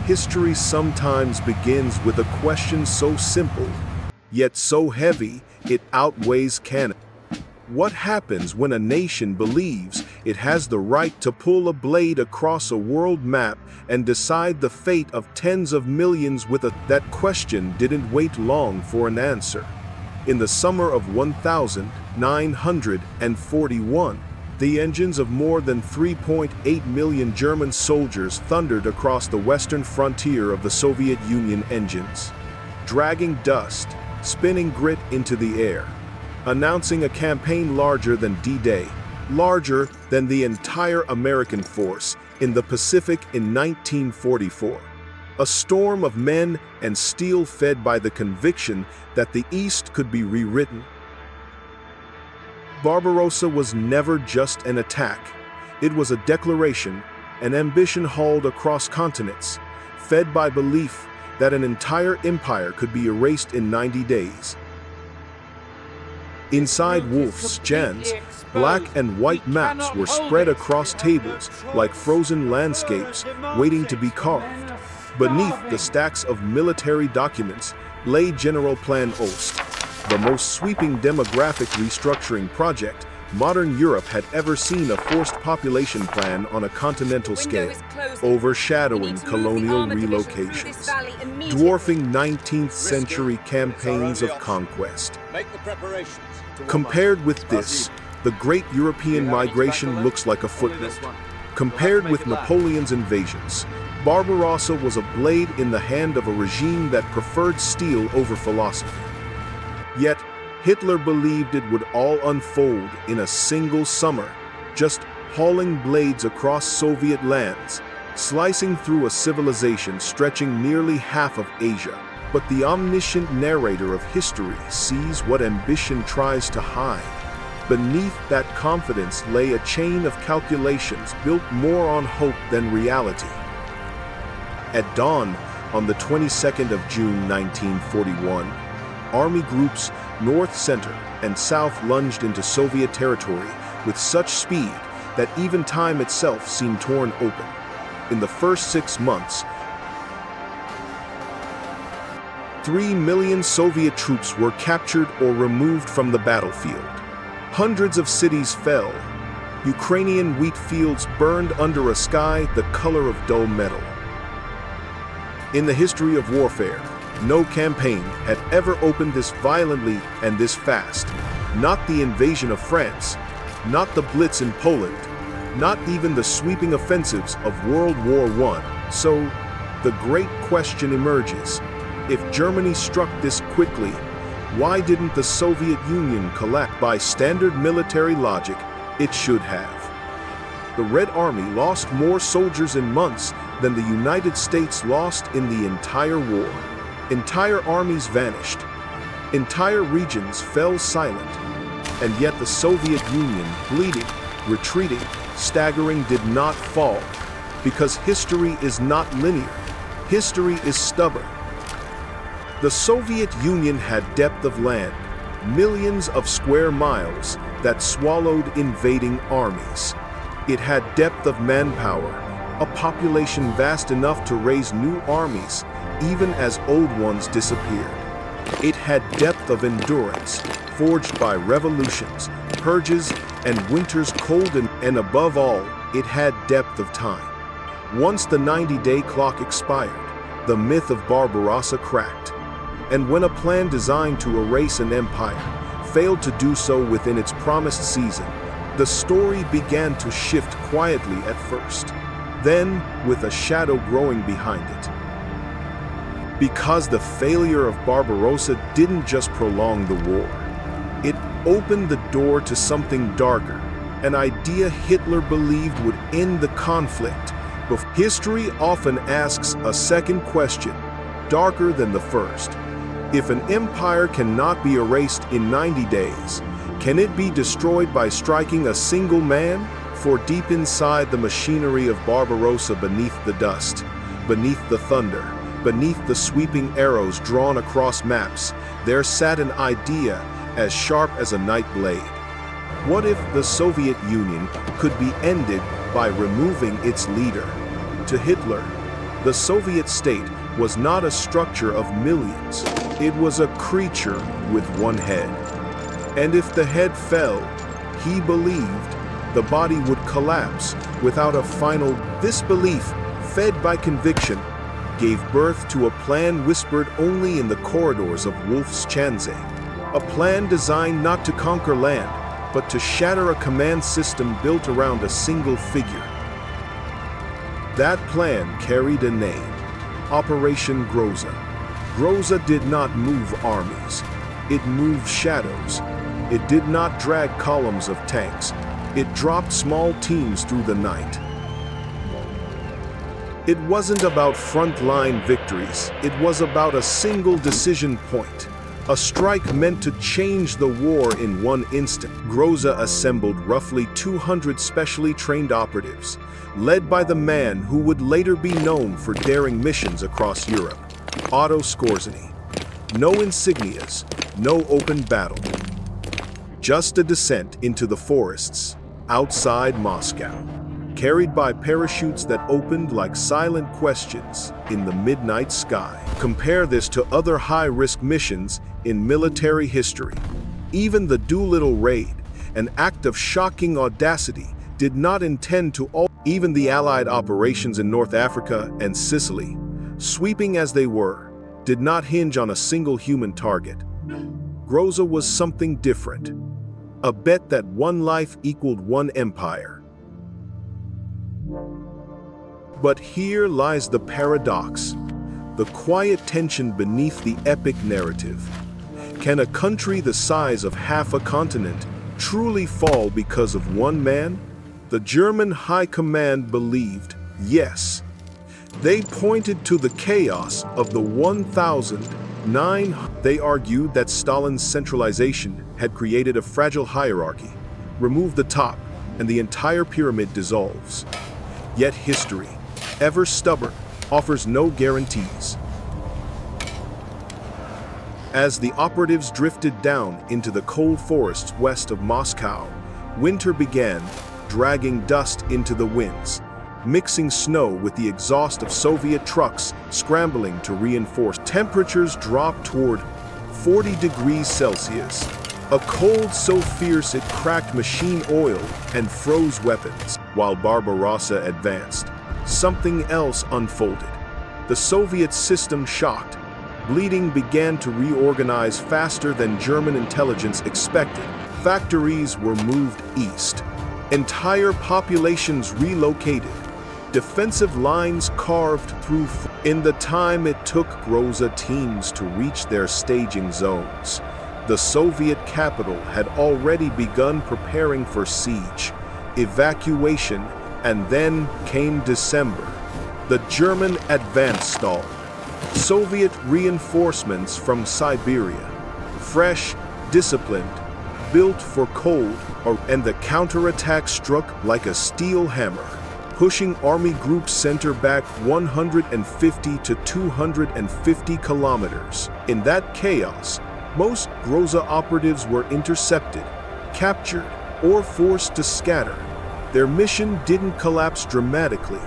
history sometimes begins with a question so simple, yet so heavy it outweighs canon. What happens when a nation believes it has the right to pull a blade across a world map and decide the fate of tens of millions with a... That question didn't wait long for an answer. In the summer of 1941, the engines of more than 3.8 million German soldiers thundered across the western frontier of the Soviet Union engines, dragging dust, spinning grit into the air, announcing a campaign larger than D-Day, larger than the entire American force in the Pacific in 1944. A storm of men and steel fed by the conviction that the East could be rewritten. Barbarossa was never just an attack. It was a declaration, an ambition hauled across continents, fed by belief that an entire empire could be erased in 90 days. Inside Wolf's Jan's, black and white maps were spread across tables like frozen landscapes waiting to be carved. Beneath the stacks of military documents lay General Plan Ost, the most sweeping demographic restructuring project modern Europe had ever seen, a forced population plan on a continental scale, overshadowing colonial relocations, dwarfing 19th century campaigns of conquest. Compared with this, the Great European Migration looks like a footnote. Compared with Napoleon's invasions, Barbarossa was a blade in the hand of a regime that preferred steel over philosophy. Yet, Hitler believed it would all unfold in a single summer, just hauling blades across Soviet lands, slicing through a civilization stretching nearly half of Asia. But the omniscient narrator of history sees what ambition tries to hide. Beneath that confidence lay a chain of calculations built more on hope than reality. At dawn, on the 22nd of June 1941, Army groups North, Center, and South lunged into Soviet territory with such speed that even time itself seemed torn open. In the first 6 months, 3 million Soviet troops were captured or removed from the battlefield. Hundreds of cities fell. Ukrainian wheat fields burned under a sky the color of dull metal. In the history of warfare, no campaign had ever opened this violently and this fast. Not the invasion of France, not the Blitz in Poland, not even the sweeping offensives of World War I. So, the great question emerges. If Germany struck this quickly, why didn't the Soviet Union collapse? By standard military logic, it should have. The Red Army lost more soldiers in months than the United States lost in the entire war. Entire armies vanished. Entire regions fell silent. And yet the Soviet Union, bleeding, retreating, staggering, did not fall. Because history is not linear. History is stubborn. The Soviet Union had depth of land, millions of square miles that swallowed invading armies. It had depth of manpower, a population vast enough to raise new armies, even as old ones disappeared. It had depth of endurance, forged by revolutions, purges, and winters cold, and above all, it had depth of time. Once the 90-day clock expired, the myth of Barbarossa cracked. And when a plan designed to erase an empire failed to do so within its promised season, the story began to shift quietly at first, then with a shadow growing behind it. Because the failure of Barbarossa didn't just prolong the war, it opened the door to something darker, an idea Hitler believed would end the conflict. But history often asks a second question, darker than the first. If an empire cannot be erased in 90 days, can it be destroyed by striking a single man? For deep inside the machinery of Barbarossa, beneath the dust, beneath the thunder, beneath the sweeping arrows drawn across maps, there sat an idea as sharp as a night blade. What if the Soviet Union could be ended by removing its leader? To Hitler, The Soviet state was not a structure of millions. It was a creature with one head. And if the head fell, he believed the body would collapse without a final. This belief, fed by conviction, gave birth to a plan whispered only in the corridors of Ww2, a plan designed not to conquer land, but to shatter a command system built around a single figure. That plan carried a name: Operation Groza. Groza did not move armies. It moved shadows. It did not drag columns of tanks. It dropped small teams through the night. It wasn't about frontline victories. It was about a single decision point. A strike meant to change the war in one instant. Groza assembled roughly 200 specially trained operatives, led by the man who would later be known for daring missions across Europe, Otto Skorzeny. No insignias, no open battle. Just a descent into the forests outside Moscow, carried by parachutes that opened like silent questions in the midnight sky. Compare this to other high-risk missions in military history. Even the Doolittle raid, an act of shocking audacity, did not intend to even the Allied operations in North Africa and Sicily, sweeping as they were, did not hinge on a single human target. Groza was something different. A bet that one life equaled one empire. But here lies the paradox, the quiet tension beneath the epic narrative. Can a country the size of half a continent truly fall because of one man? The German high command believed, yes. They pointed to the chaos of the 1,009. They argued that Stalin's centralization had created a fragile hierarchy. Remove the top, and the entire pyramid dissolves. Yet history, ever stubborn, offers no guarantees. As the operatives drifted down into the cold forests west of Moscow, winter began, dragging dust into the winds, mixing snow with the exhaust of Soviet trucks scrambling to reinforce. Temperatures dropped toward 40 degrees Celsius, a cold so fierce it cracked machine oil and froze weapons. While Barbarossa advanced, something else unfolded. The Soviet system shocked. Bleeding began to reorganize faster than German intelligence expected. Factories were moved east. Entire populations relocated. Defensive lines carved through. In the time it took Groza teams to reach their staging zones, the Soviet capital had already begun preparing for siege, evacuation, and then came December. The German advance stalled. Soviet reinforcements from Siberia, fresh, disciplined, built for cold, and the counterattack struck like a steel hammer, pushing army groups center back 150 to 250 kilometers. In that chaos, most Groza operatives were intercepted, captured, or forced to scatter. Their mission didn't collapse dramatically.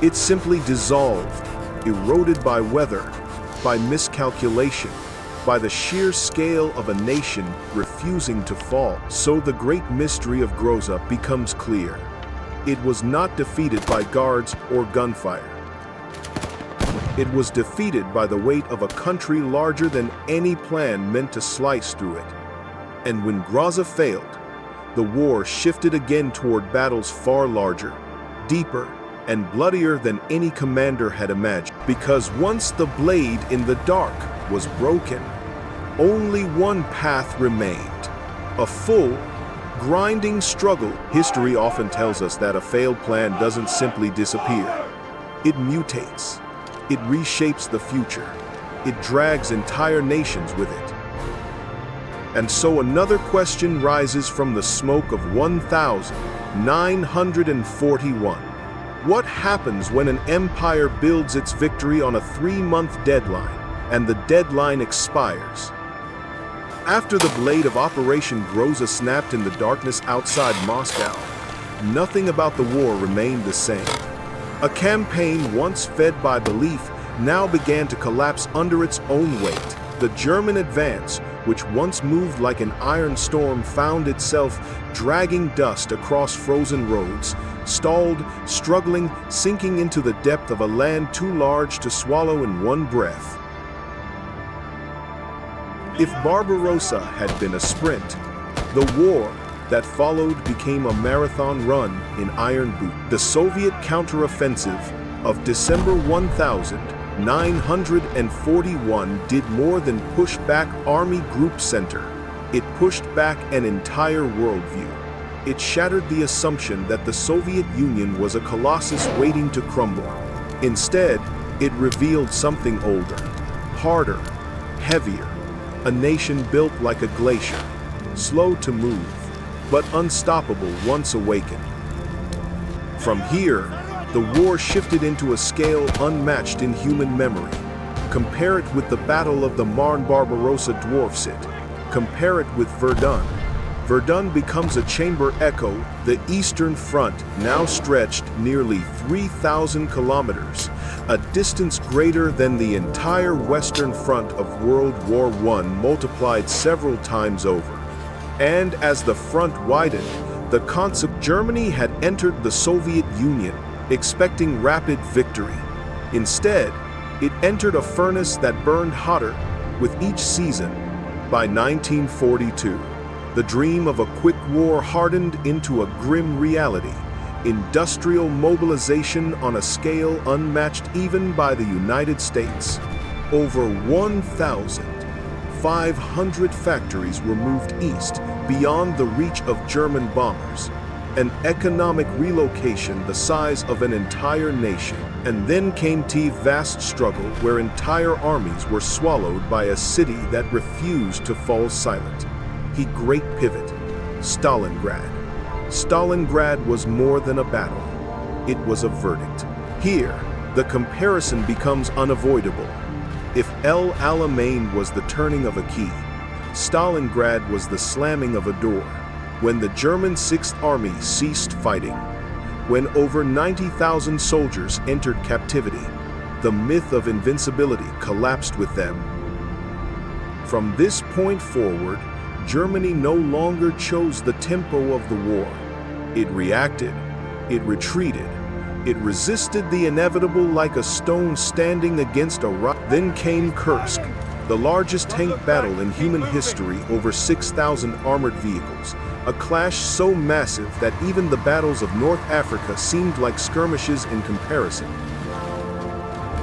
It simply dissolved, eroded by weather, by miscalculation, by the sheer scale of a nation refusing to fall. So the great mystery of Groza becomes clear. It was not defeated by guards or gunfire. It was defeated by the weight of a country larger than any plan meant to slice through it. And when Groza failed, the war shifted again toward battles far larger, deeper, and bloodier than any commander had imagined. Because once the blade in the dark was broken, only one path remained: a full, grinding struggle. History often tells us that a failed plan doesn't simply disappear. It mutates. It reshapes the future. It drags entire nations with it. And so another question rises from the smoke of 1941. What happens when an empire builds its victory on a 3-month deadline, and the deadline expires? After the blade of Operation Groza snapped in the darkness outside Moscow, nothing about the war remained the same. A campaign once fed by belief now began to collapse under its own weight. The German advance, which once moved like an iron storm, found itself dragging dust across frozen roads, stalled, struggling, sinking into the depth of a land too large to swallow in one breath. If Barbarossa had been a sprint, the war that followed became a marathon run in iron boot. The Soviet counteroffensive of December 1941 did more than push back Army Group Center. It pushed back an entire worldview. It shattered the assumption that the Soviet Union was a colossus waiting to crumble. Instead, it revealed something older, harder, heavier, a nation built like a glacier, slow to move, but unstoppable once awakened. From here, the war shifted into a scale unmatched in human memory. Compare it with the Battle of the Marne. Barbarossa dwarfs it. Compare it with Verdun. Verdun becomes a chamber echo, the Eastern Front now stretched nearly 3,000 kilometers, a distance greater than the entire Western Front of World War I multiplied several times over. And as the front widened, Germany had entered the Soviet Union, expecting rapid victory. Instead, it entered a furnace that burned hotter with each season. By 1942, the dream of a quick war hardened into a grim reality, industrial mobilization on a scale unmatched even by the United States. Over 1,500 factories were moved east, beyond the reach of German bombers, an economic relocation the size of an entire nation. And then came the vast struggle where entire armies were swallowed by a city that refused to fall silent. The great pivot, Stalingrad. Stalingrad was more than a battle. It was a verdict. Here, the comparison becomes unavoidable. If El Alamein was the turning of a key, Stalingrad was the slamming of a door. When the German Sixth Army ceased fighting, when over 90,000 soldiers entered captivity, the myth of invincibility collapsed with them. From this point forward, Germany no longer chose the tempo of the war. It reacted, it retreated, it resisted the inevitable like a stone standing against a rock. Then came Kursk, the largest tank battle in human history, over 6,000 armored vehicles, a clash so massive that even the battles of North Africa seemed like skirmishes in comparison.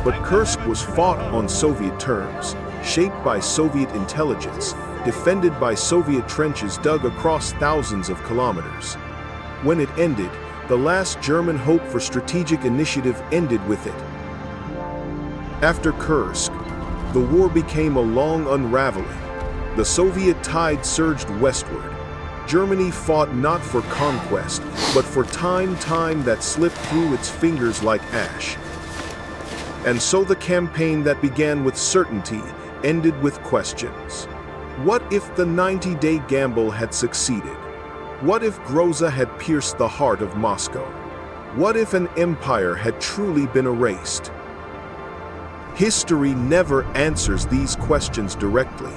But Kursk was fought on Soviet terms, shaped by Soviet intelligence, defended by Soviet trenches dug across thousands of kilometers. When it ended, the last German hope for strategic initiative ended with it. After Kursk, the war became a long unraveling. The Soviet tide surged westward. Germany fought not for conquest, but for time that slipped through its fingers like ash. And so the campaign that began with certainty ended with questions. What if the 90-day gamble had succeeded? What if Groza had pierced the heart of Moscow? What if an empire had truly been erased? History never answers these questions directly.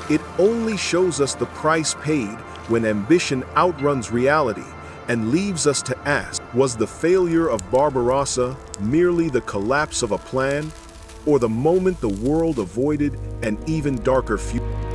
It only shows us the price paid when ambition outruns reality and leaves us to ask, was the failure of Barbarossa merely the collapse of a plan, or the moment the world avoided an even darker future?